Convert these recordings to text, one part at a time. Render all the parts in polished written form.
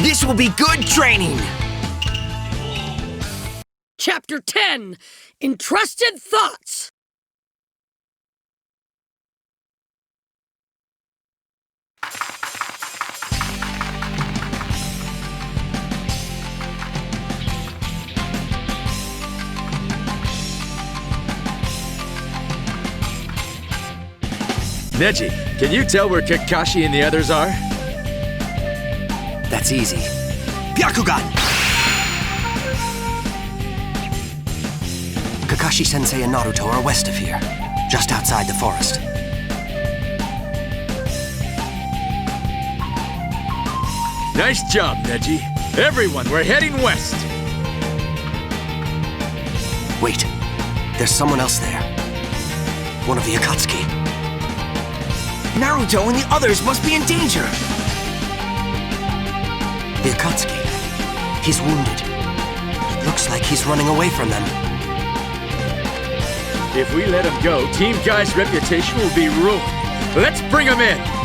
This will be good training! Chapter 10, Entrusted Thoughts. Neji, can you tell where Kakashi and the others are? That's easy. Byakugan! Kakashi-sensei and Naruto are west of here, just outside the forest. Nice job, Neji. Everyone, we're heading west. Wait, there's someone else there. One of the Akatsuki. Naruto and the others must be in danger! The Akatsuki. He's wounded. It looks like he's running away from them. If we let him go, Team Guy's reputation will be ruined. Let's bring him in!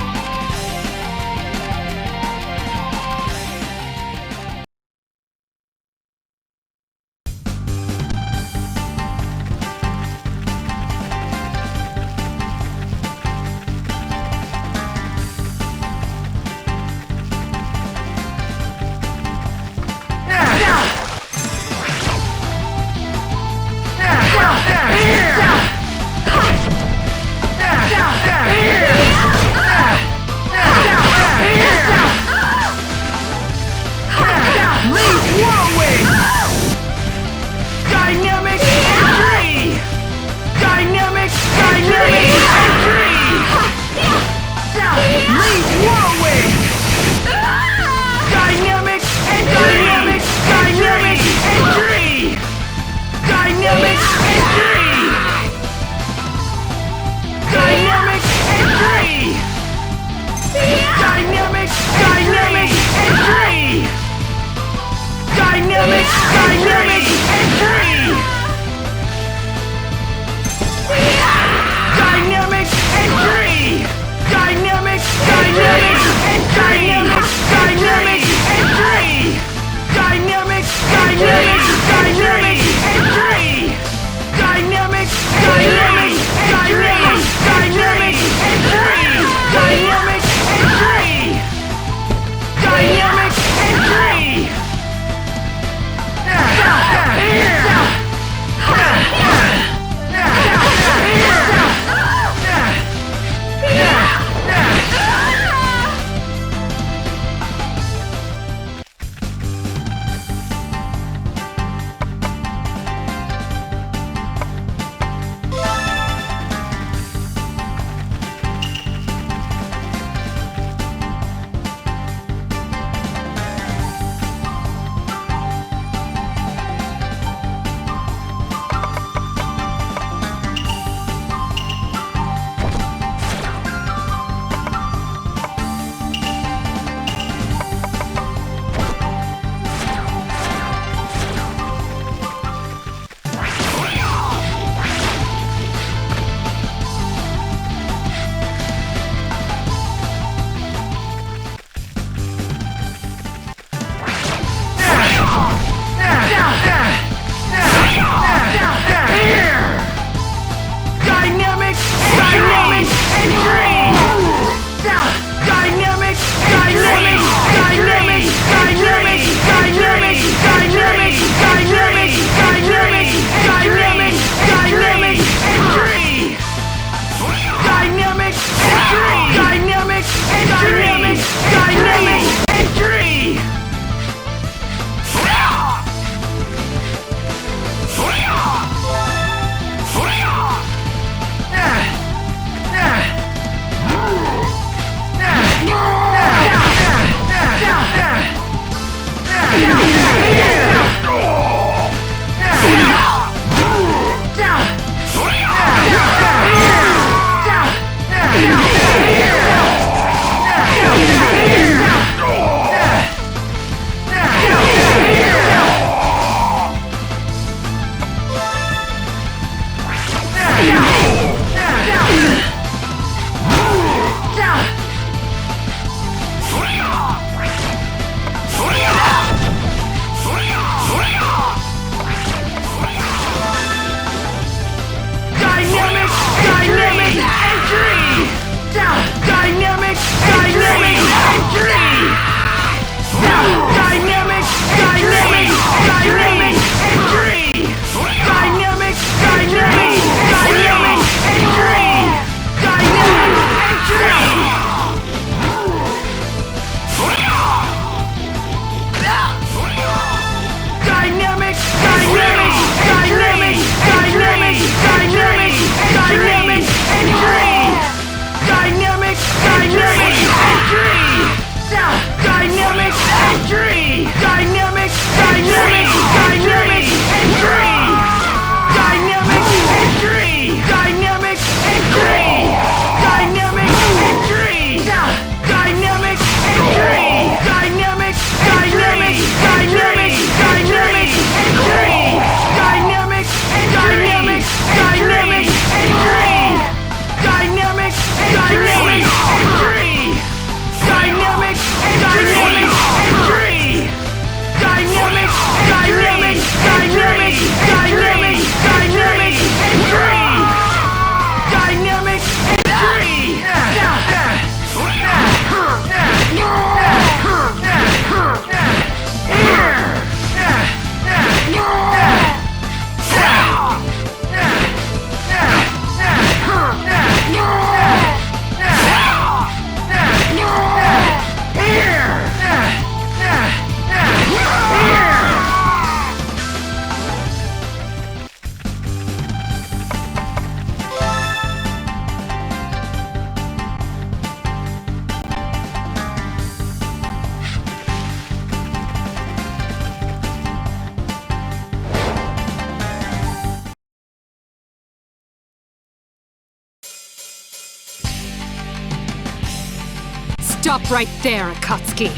Stop right there, Akatsuki.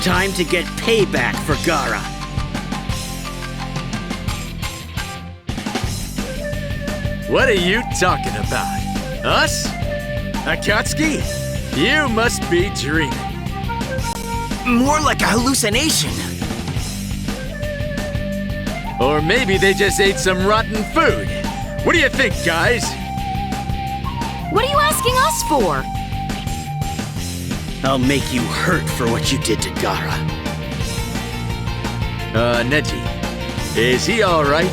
Time to get payback for Gaara. What are you talking about? Us? Akatsuki? You must be dreaming. More like a hallucination. Or maybe they just ate some rotten food. What do you think, guys? What are you asking us for? I'll make you hurt for what you did to Gaara. Neji, is he alright?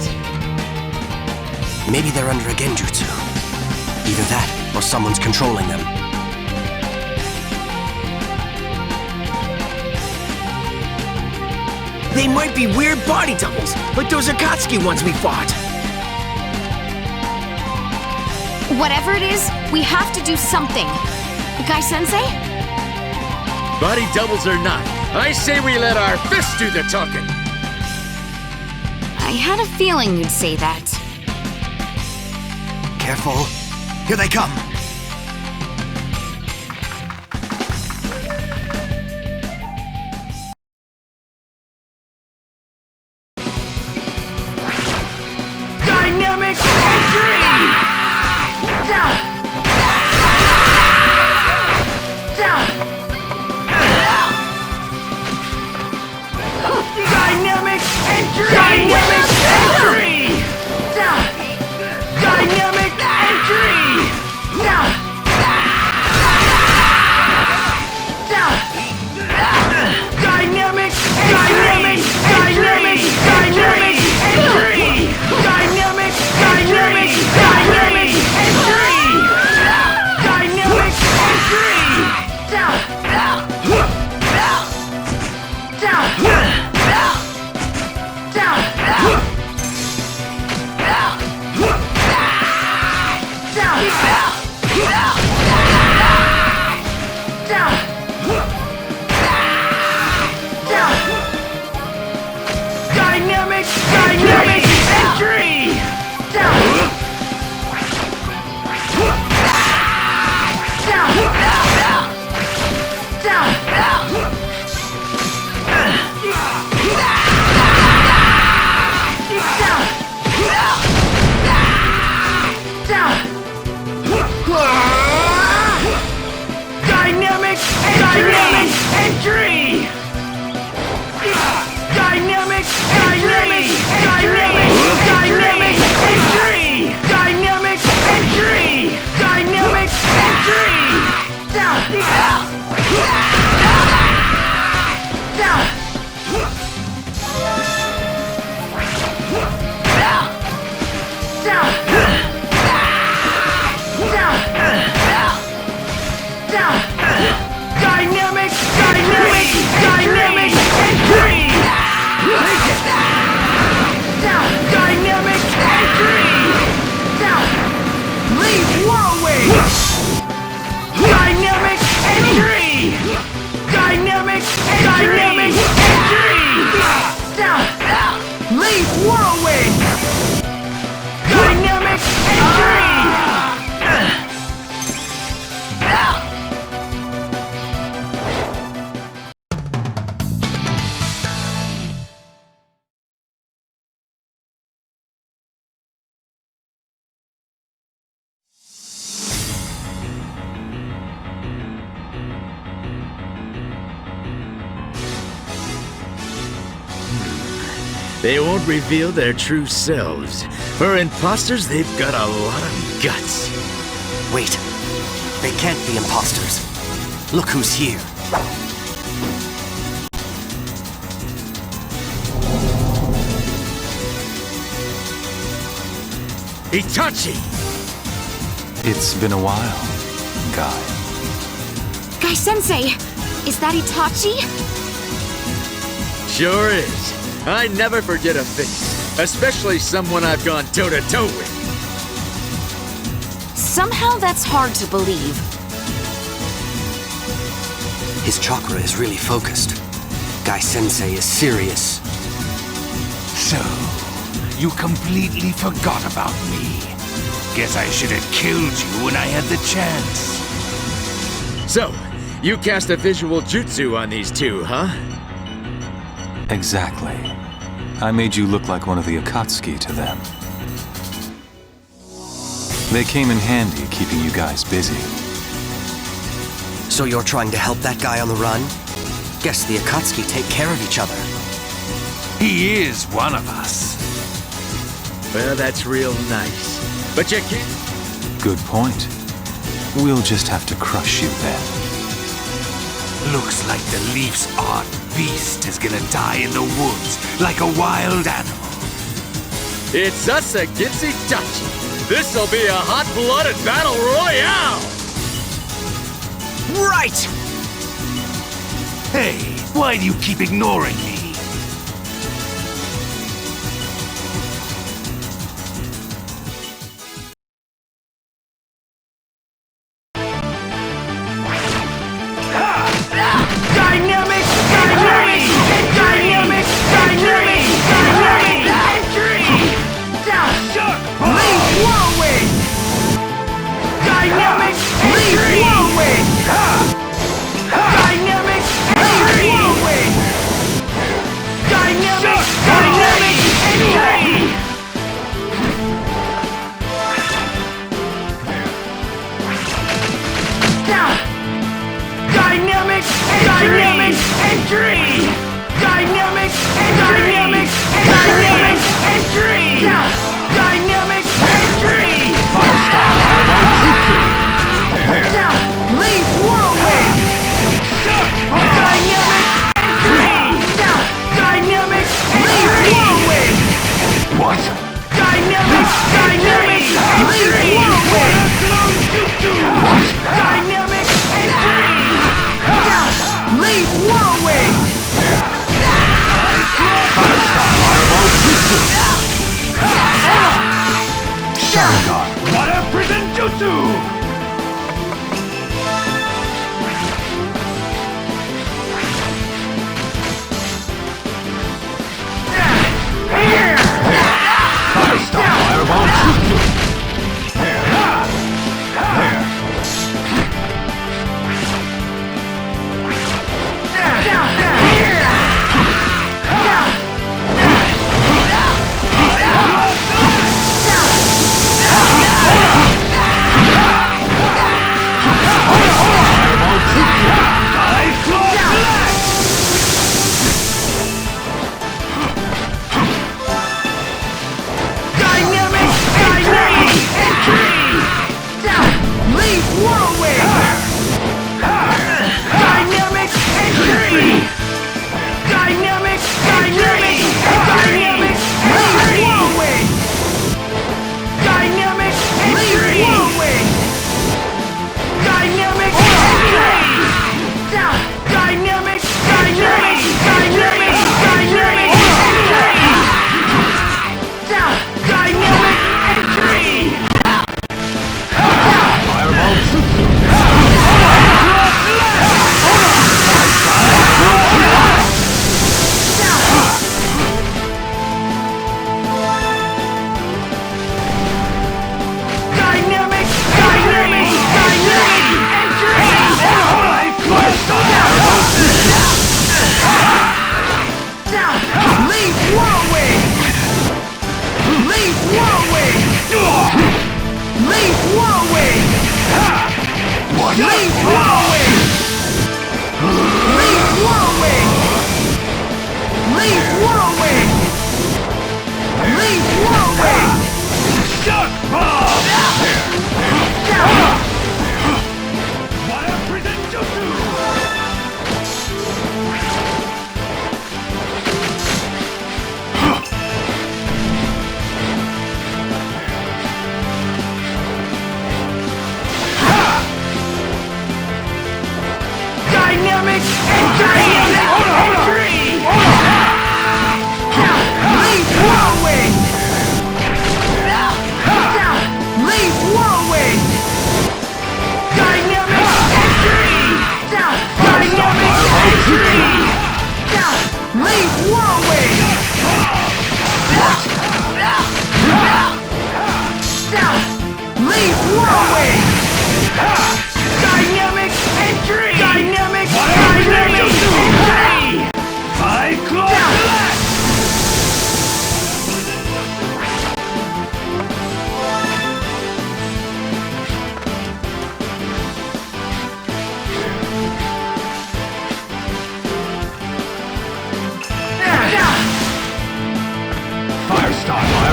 Maybe they're under a genjutsu. Either that, or someone's controlling them. They might be weird body doubles, like those Akatsuki ones we fought. Whatever it is, we have to do something. Guy-sensei? Body doubles or not, I say we let our fists do the talking. I had a feeling you'd say that. Careful. Here they come. Dynamic entry! Dynamic entry! Dynamic entry! Dynamic entry! Dynamic entry! Dynamic entry! Dynamic entry! Dynamic They won't reveal their true selves. For imposters, they've got a lot of guts. Wait. They can't be imposters. Look who's here. Itachi! It's been a while, Guy. Guy-sensei, is that Itachi? Sure is. I never forget a face, especially someone I've gone toe-to-toe with. Somehow that's hard to believe. His chakra is really focused. Guy-sensei is serious. So, you completely forgot about me. Guess I should have killed you when I had the chance. So, You cast a visual jutsu on these two, huh? Exactly. I made you look like one of the akatsuki to them. They came in handy keeping you guys busy. So you're trying to help that guy on the run? Guess the akatsuki take care of each other. He is one of us. Well, that's real nice. But you can't... Good point. We'll just have to crush you then. Looks like the Leaf's odd beast is gonna die in the woods like a wild animal. It's us against Itachi. This'll be a hot-blooded battle royale! Right! Hey, why do you keep ignoring me?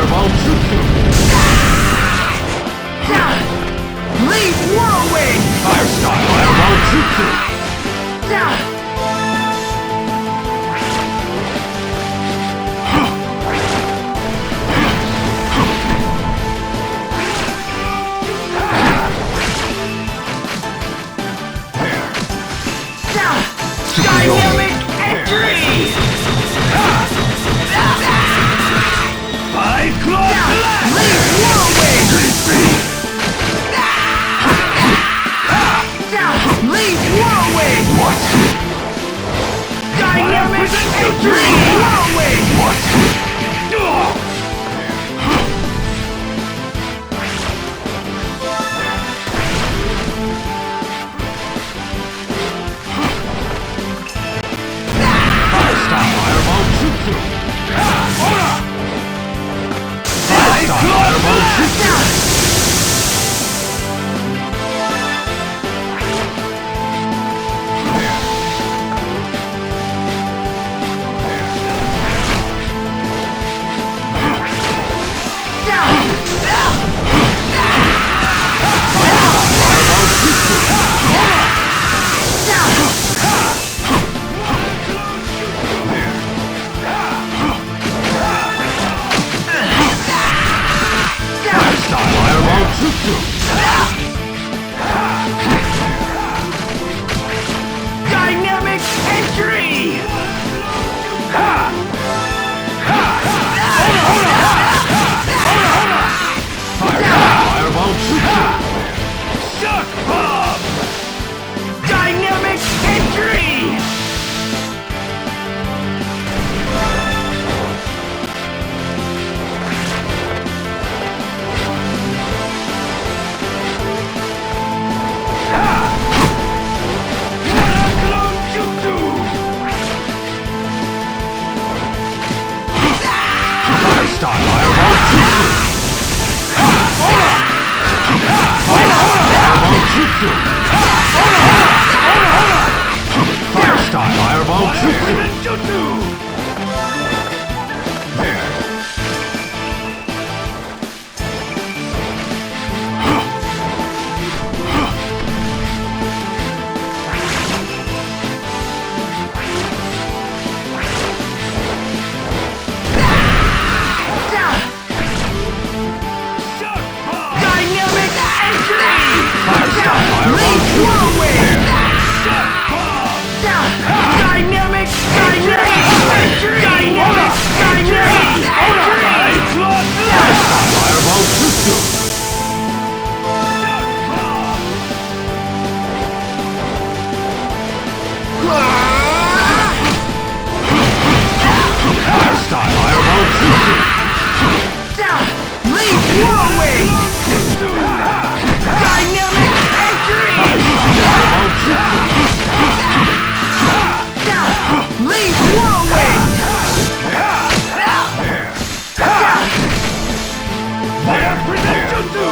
Fireball Jutsu! Leave Whirlwind! Fire Style Fireball Jutsu! Dynamic entry! Five Claw Blast! Leave Whirlwind! Leave Whirlwind! What? Dynamic entry! Whirlwind! What? Fire Style Fireball Jutsu! Fire Style Fireball Jutsu! Style Fireball Jutsu! Dynamic entry! Fireball Jutsu! Shock Bomb! Dynamic entry! Fire Style Fireball Jutsu! Fireball Jutsu! Fire Style Fireball Jutsu! Dynamic entry! Fire Style Fireball Jutsu! Whirlwind! Dynamic entry! Dynamic entry! Fireball Jutsu! Fire Style Fireball Jutsu! Leave Whirlwind! Dynamic entry! Fireball Jutsu! Leave Whirlwind! Fire Jutsu!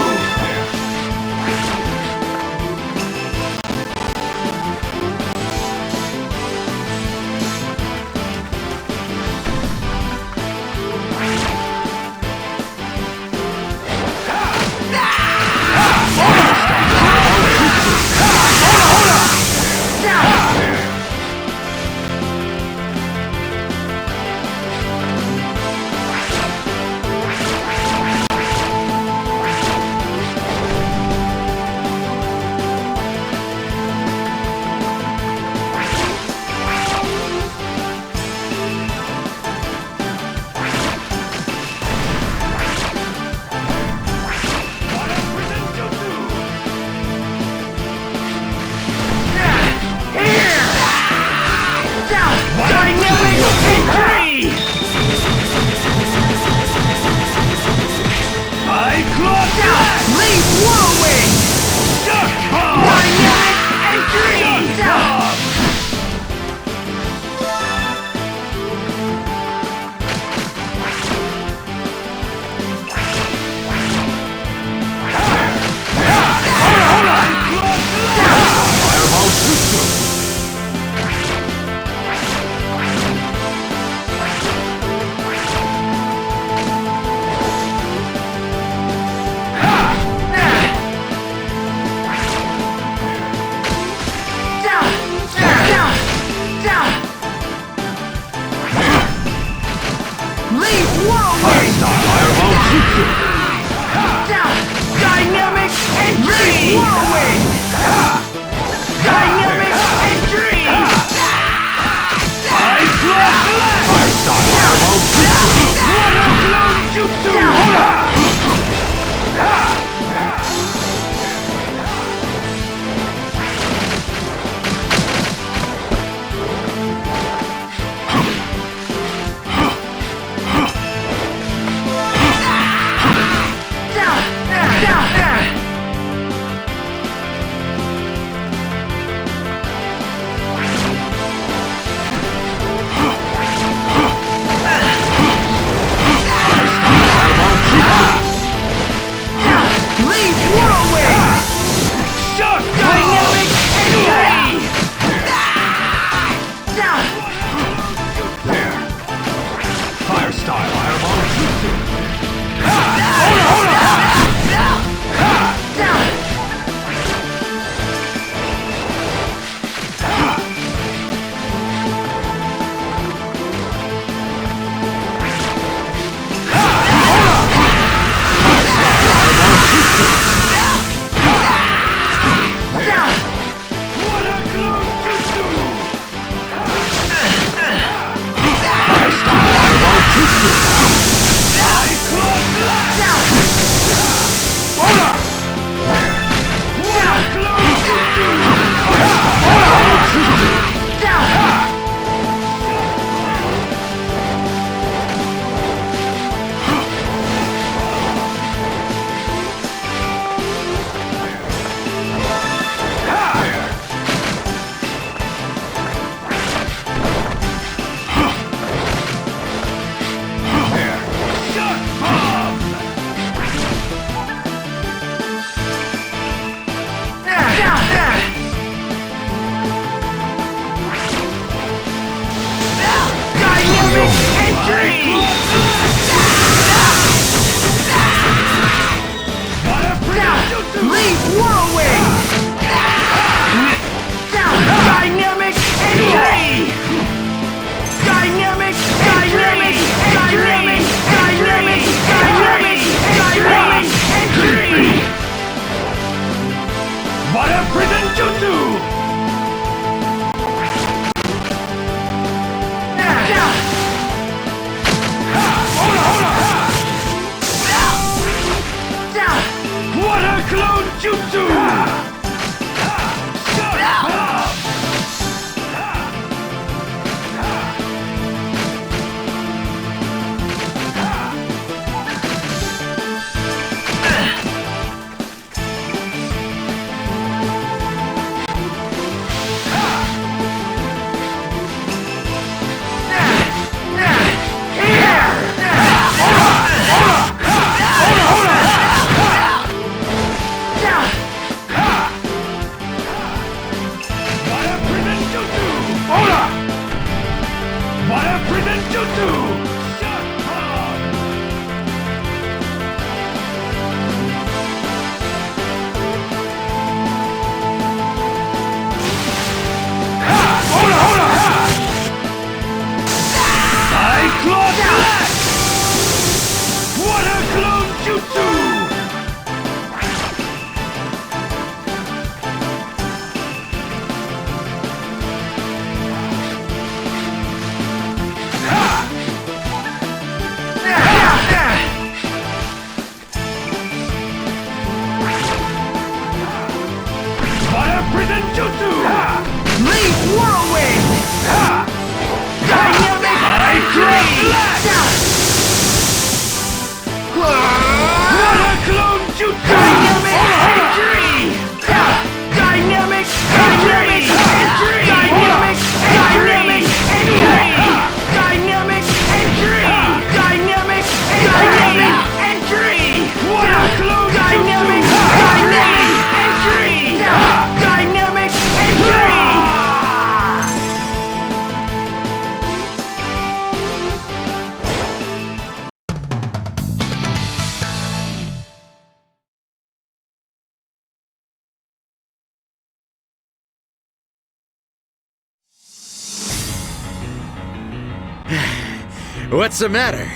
What's the matter?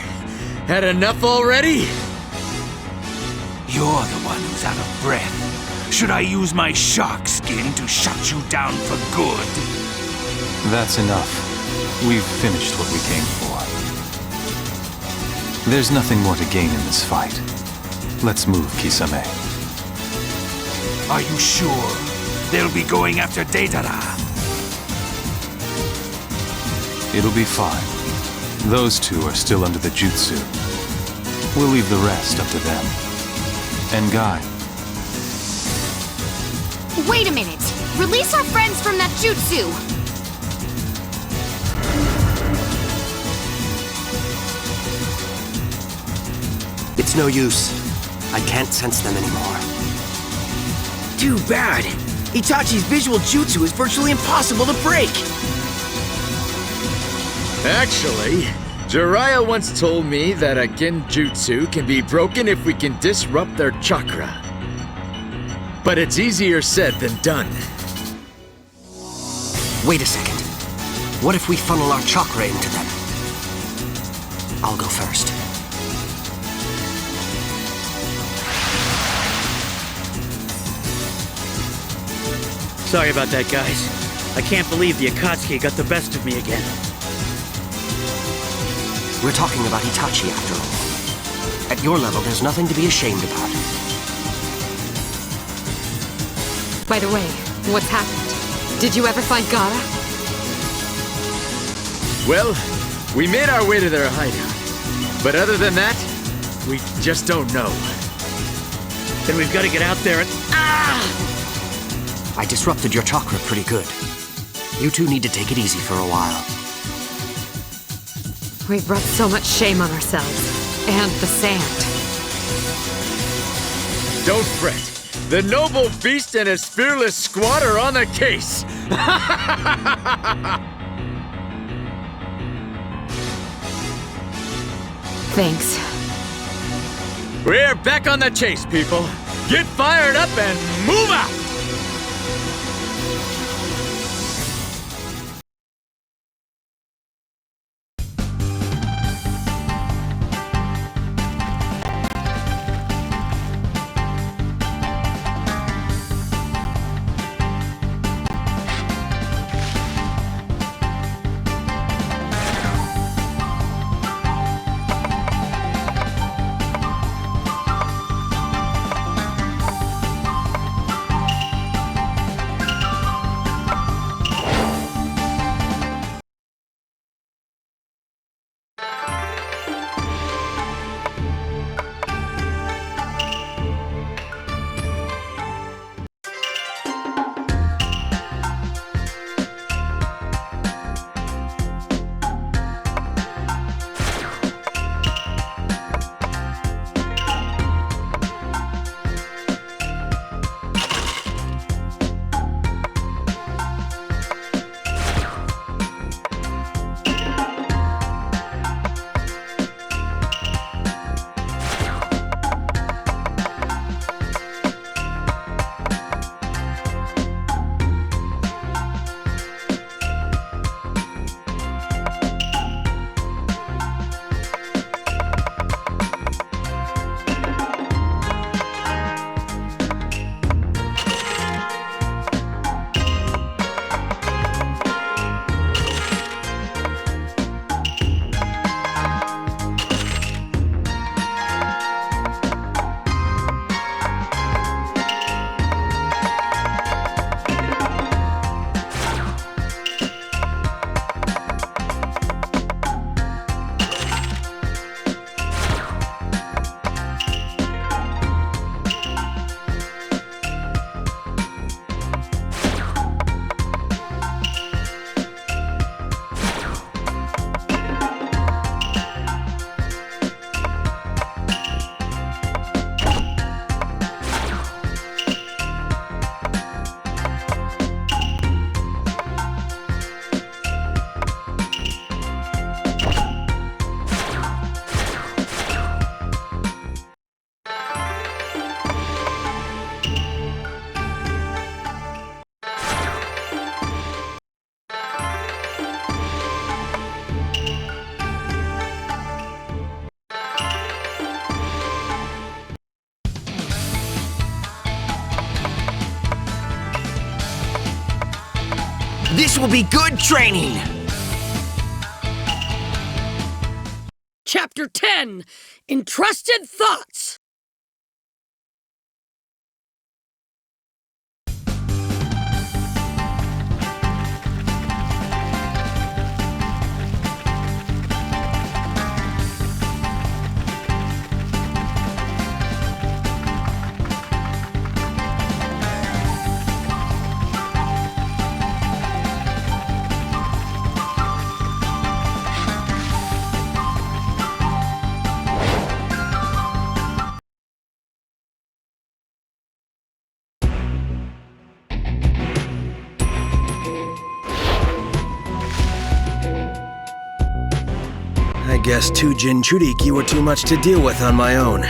Had enough already? You're the one who's out of breath. Should I use my shark skin to shut you down for good? That's enough. We've finished what we came for. There's nothing more to gain in this fight. Let's move, Kisame. Are you sure? They'll be going after Deidara. It'll be fine. Those two are still under the jutsu. We'll leave the rest up to them. And Guy. Wait a minute! Release our friends from that jutsu! It's no use. I can't sense them anymore. Too bad. Itachi's visual jutsu is virtually impossible to break. Actually, Jiraiya once told me that a genjutsu can be broken if we can disrupt their chakra. But it's easier said than done. Wait a second. What if we funnel our chakra into them? I'll go first. Sorry about that, guys. I can't believe the Akatsuki got the best of me again. We're talking about Itachi after all. At your level, there's nothing to be ashamed about. By the way, what's happened? Did you ever find Gaara? Well, we made our way to their hideout. But other than that, we just don't know. Then we've got to get out there and... I disrupted your chakra pretty good. You two need to take it easy for a while. We've brought so much shame on ourselves. And the sand. Don't fret. The noble beast and his fearless squad are on the case. Thanks. We're back on the chase, people. Get fired up and move out! This will be good training! Chapter 10, Entrusted Thoughts. I guess 2 Jinchuriki were too much to deal with on my own.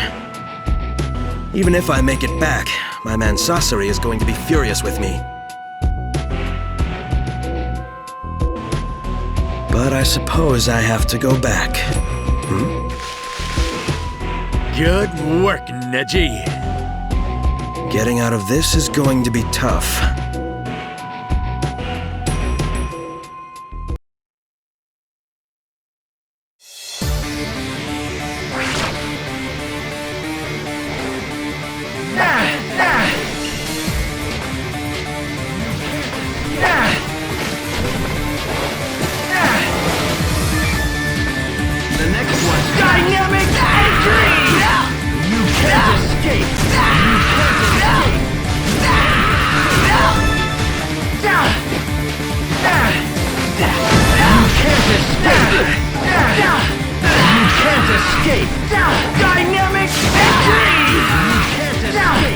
Even if I make it back, my man Sasori is going to be furious with me. But I suppose I have to go back. Good work, Neji. Getting out of this is going to be tough. The next one's dynamic entry! You can't escape! You can't escape! You can't escape! Dynamic entry! You can't escape!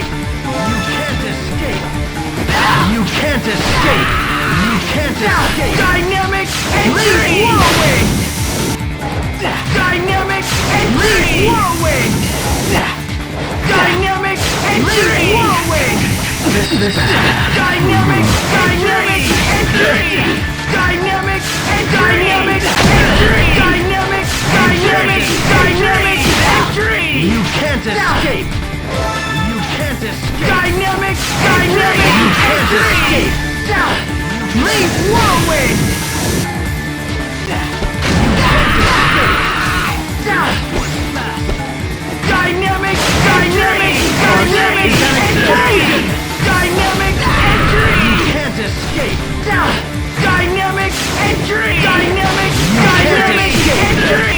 You can't escape! You can't escape! Dynamic entry! Whirlwind! Dynamic entry! Whirlwind! Dynamic entry! Whirlwind! Dynamic entry! Dynamic entry! Dynamic entry! You can't escape! You can't escape! Dynamic entry! You can't escape! Leave whirlwind! Dynamic entry! You can't escape! Dynamic entry! Dynamic entry! Dynamic entry!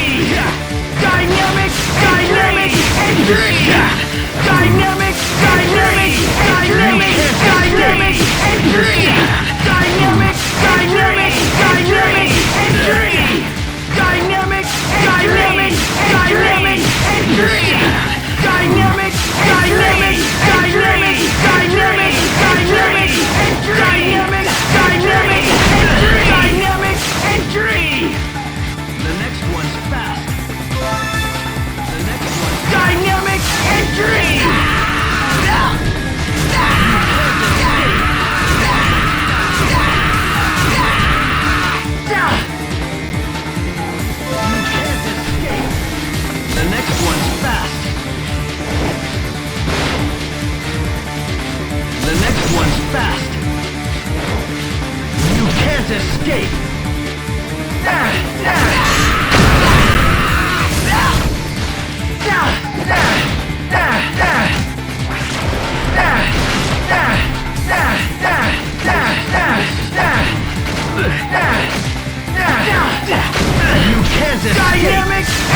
Dynamic entry! The next one's fast. The next one's dynamic entry! The next one's fast. The next one's fast. You can't escape. You can't escape.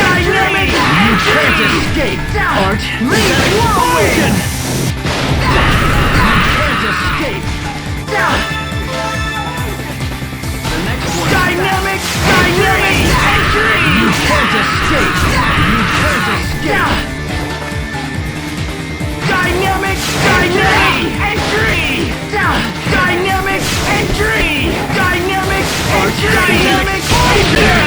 Dynamic! You can't escape. Art, leave whirlwind! You can't escape. The next one. Dynamic entry! You can't escape. You can't escape. Dynamic entry! Dynamic entry! Dynamic entry!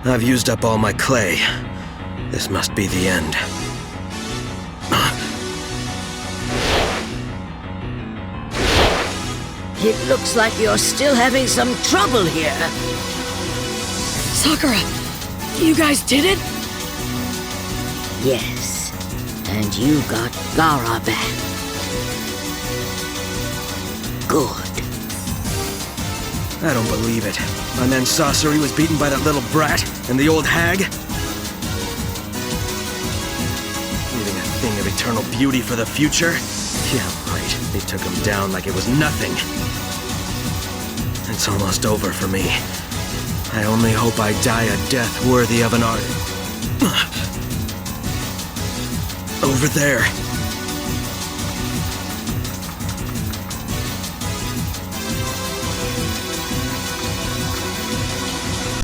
I've used up all my clay. This must be the end. It looks like you're still having some trouble here. Sakura, you guys did it? Yes, and you got Gaara back. Good. I don't believe it. My man Sasori was beaten by that little brat and the old hag. Leaving a thing of eternal beauty for the future? Yeah, right. They took him down like it was nothing. It's almost over for me. I only hope I die a death worthy of an art. Over there.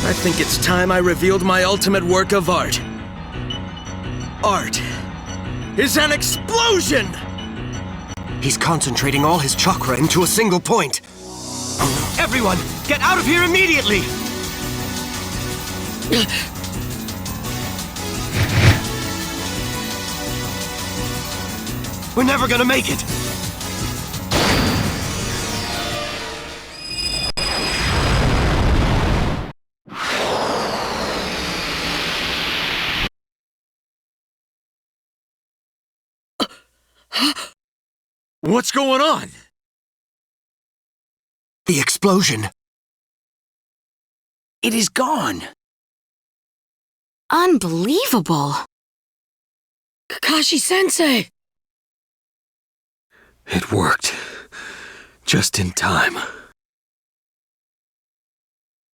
I think it's time I revealed my ultimate work of art. Art is an explosion! He's concentrating all his chakra into a single point. Everyone, get out of here immediately! We're never gonna make it! What's going on? The explosion. It is gone. Unbelievable. Kakashi-sensei! It worked. Just in time.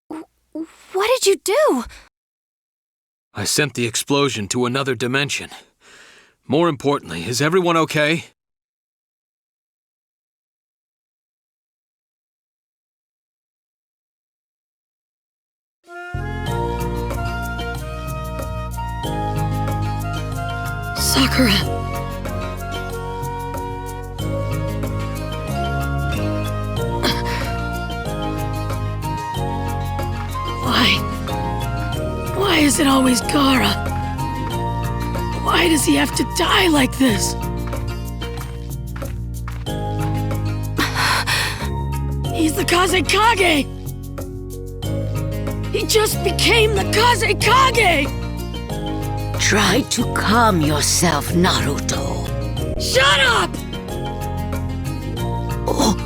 What did you do? I sent the explosion to another dimension. More importantly, is everyone okay? Sakura. Why is it always Gaara? Why does he have to die like this? He's the Kazekage! He just became the Kazekage! Try to calm yourself, Naruto. Shut up! Oh.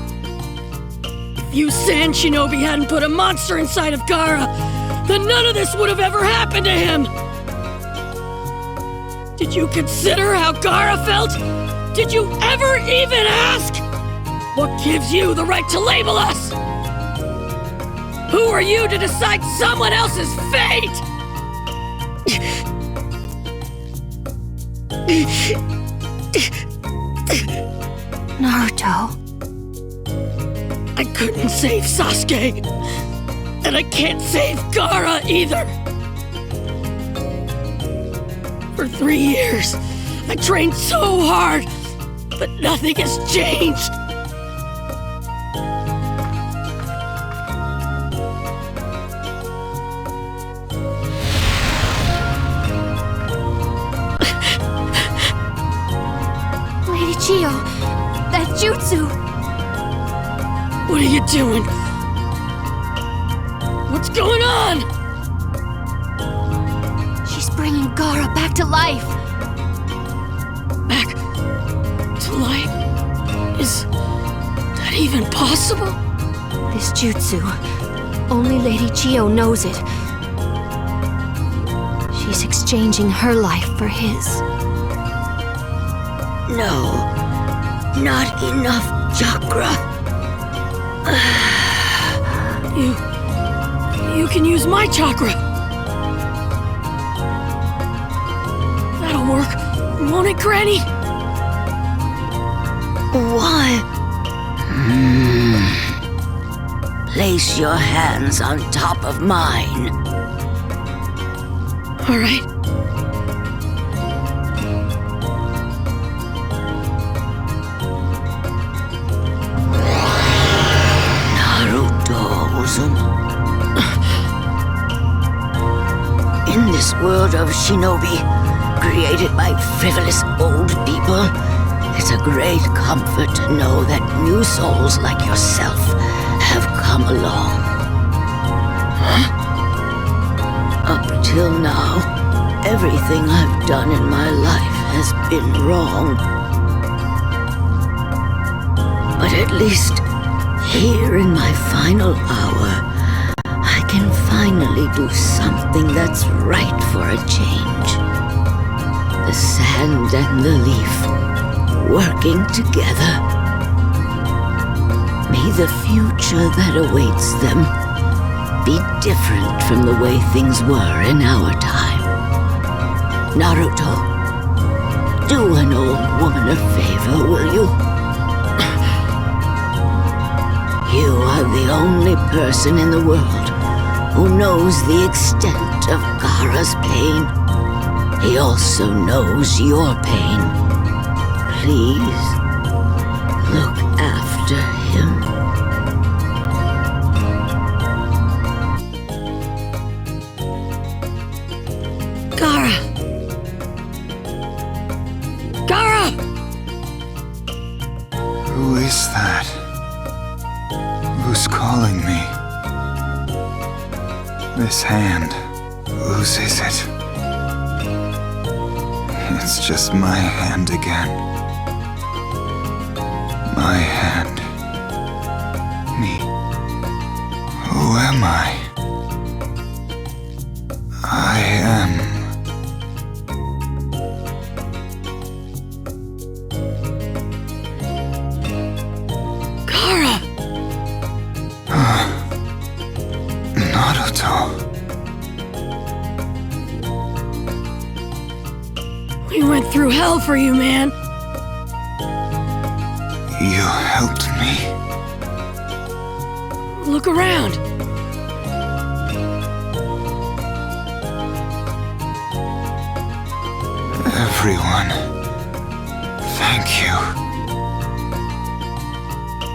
If you Sand Shinobi hadn't put a monster inside of Gaara, then none of this would have ever happened to him! Did you consider how Gaara felt? Did you ever even ask? What gives you the right to label us? Who are you to decide someone else's fate? Naruto. I couldn't save Sasuke. And I can't save Gaara either. For 3 years, I trained so hard, but nothing has changed. Lady Chio, that jutsu. What are you doing? What's going on? She's bringing Gaara back to life. Back to life? Is that even possible? This jutsu, only Lady Chio knows it. She's exchanging her life for his. No, not enough chakra. You can use my chakra. That'll work, won't it, Granny? Why? Place your hands on top of mine. All right. In this world of shinobi, created by frivolous old people, It's a great comfort to know that new souls like yourself have come along. Up till now, everything I've done in my life has been wrong. But at least here in my final hour, I can finally do something that's right for a change. The sand and the leaf working together. May the future that awaits them be different from the way things were in our time. Naruto, do an old woman a favor, will you? You are the only person in the world who knows the extent of Gaara's pain. He also knows your pain. Please, look after him. Gaara! Gaara! Who is that? Who's calling me? This hand, whose is it? It's just my hand again. My hand. Me. Who am I? I am... Gaara! Naruto. We went through hell for you, man. You helped me. Look around. Everyone. Thank you.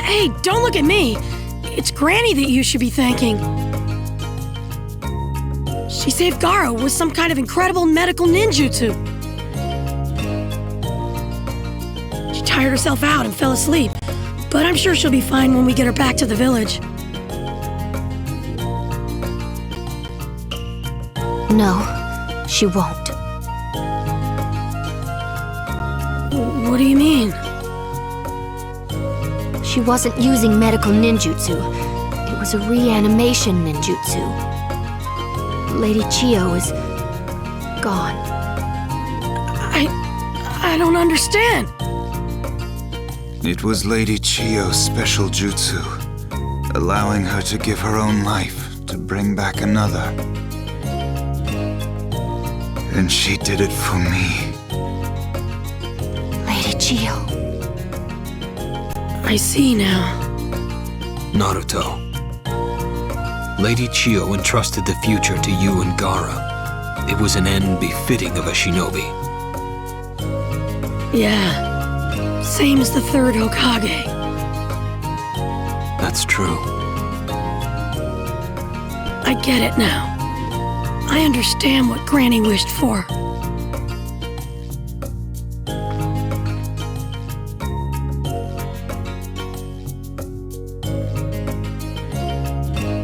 Hey, don't look at me. It's Granny that you should be thanking. She saved Gaara with some kind of incredible medical ninjutsu. She tired herself out and fell asleep, but I'm sure she'll be fine when we get her back to the village. No, she won't. What do you mean? She wasn't using medical ninjutsu. It was a reanimation ninjutsu. Lady Chiyo is... gone. I don't understand. It was Lady Chiyo's special jutsu, allowing her to give her own life to bring back another. And she did it for me. Lady Chiyo. I see now. Naruto. Lady Chiyo entrusted the future to you and Gaara. It was an end befitting of a shinobi. Yeah. Same as the third Hokage. That's true. I get it now. I understand what Granny wished for.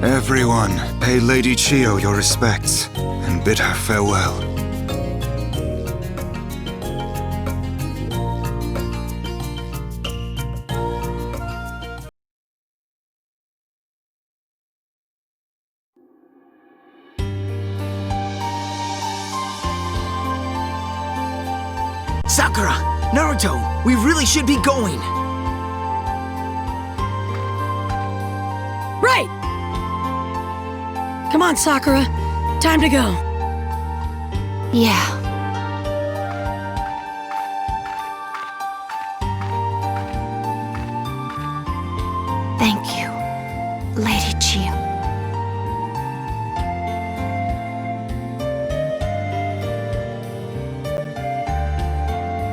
Everyone, pay Lady Chiyo your respects and bid her farewell. Sakura! Naruto! We really should be going! Right! Come on, Sakura. Time to go. Yeah. Thank you, Lady Chiyo.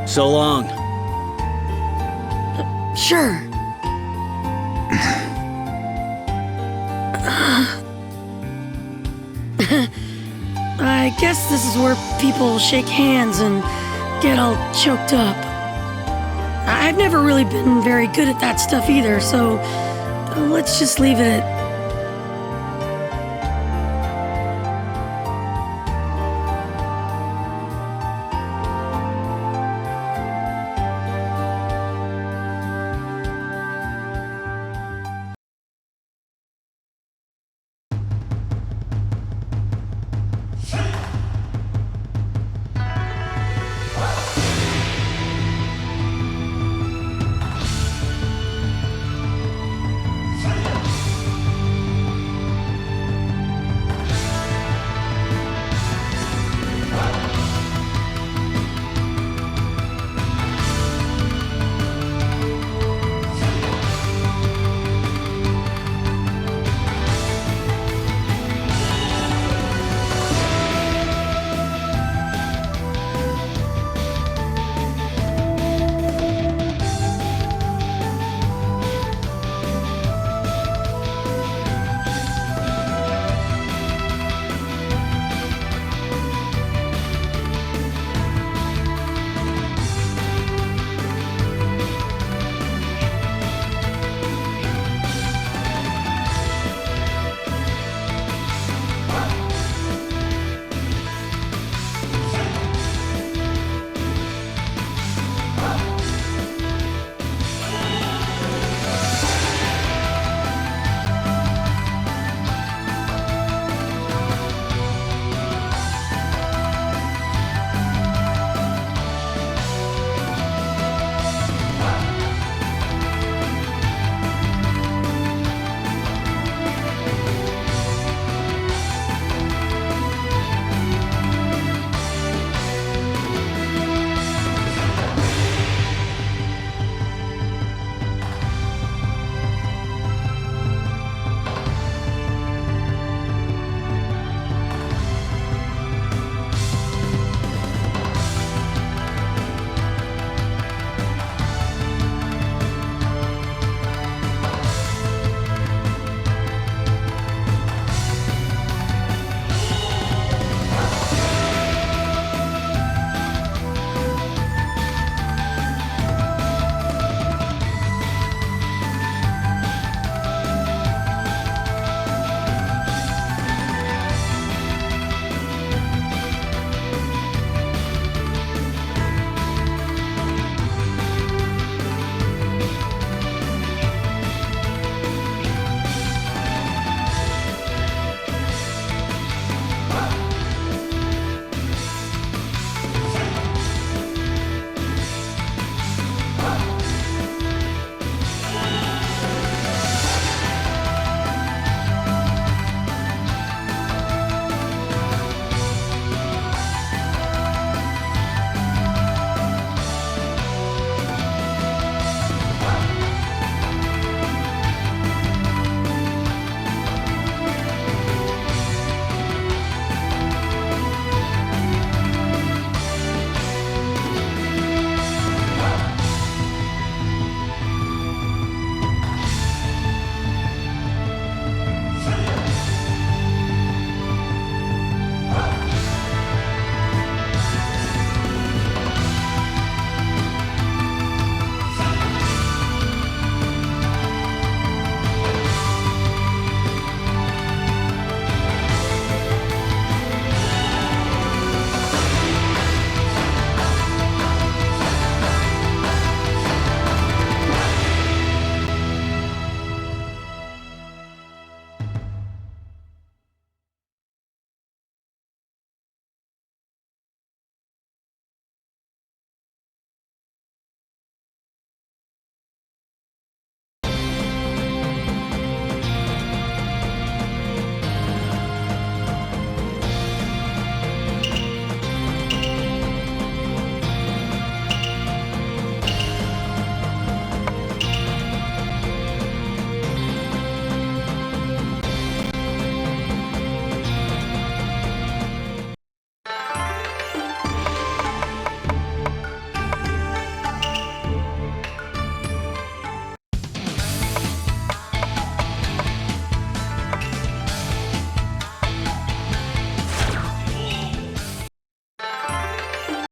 So long. Sure. I guess this is where people shake hands and get all choked up. I've never really been very good at that stuff either, so let's just leave it at